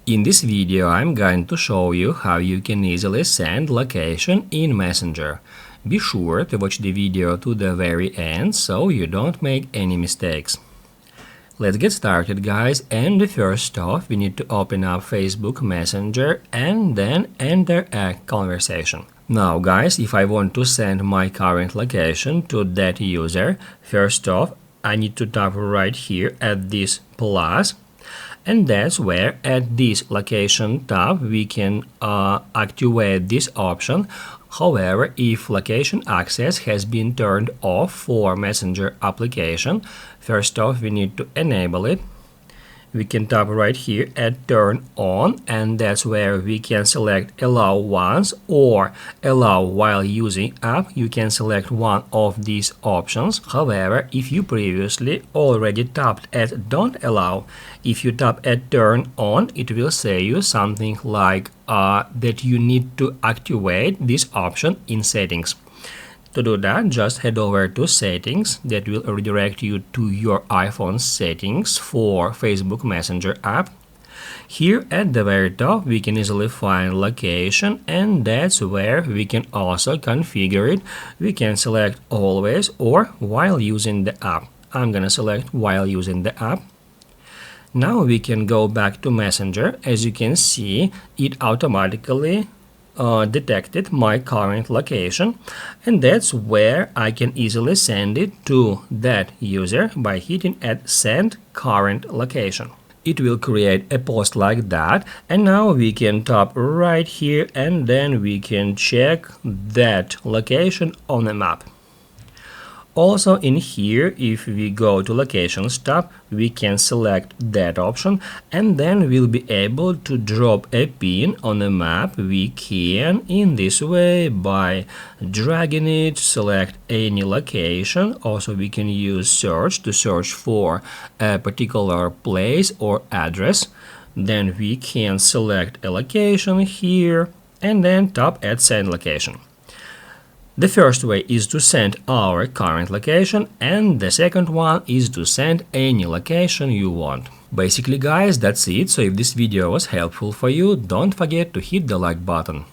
In this video, I'm going to show you how you can easily send location in Messenger. Be sure to watch the video to the very end so you don't make any mistakes. Let's get started, guys, and first off we need to open up Facebook Messenger and then enter a conversation. Now guys, if I want to send my current location to that user, first off I need to tap right here at this plus, and that's where at this location tab we can activate this option. However, if location access has been turned off for Messenger application, first off we need to enable it. We can tap right here at turn on, and that's where we can select allow once or allow while using app. You can select one of these options. However, if you previously already tapped at don't allow, if you tap at turn on, it will say you something like that you need to activate this option in settings. To do that, just head over to settings. That will redirect you to your iPhone settings for Facebook Messenger app. Here at the very top we can easily find location, and that's where we can also configure it. We can select always or while using the app. I'm gonna select while using the app. Now we can go back to Messenger. As you can see, it automatically detected my current location, and that's where I can easily send it to that user by hitting at send current location. It will create a post like that, and now we can tap right here and then we can check that location on the map. Also in here, if we go to locations tab, we can select that option, and then we'll be able to drop a pin on the map. We can in this way by dragging it, select any location. Also we can use search to search for a particular place or address. Then we can select a location here and then tap at send location. The first way is to send our current location, and the second one is to send any location you want. Basically guys, that's it. So if this video was helpful for you, don't forget to hit the like button.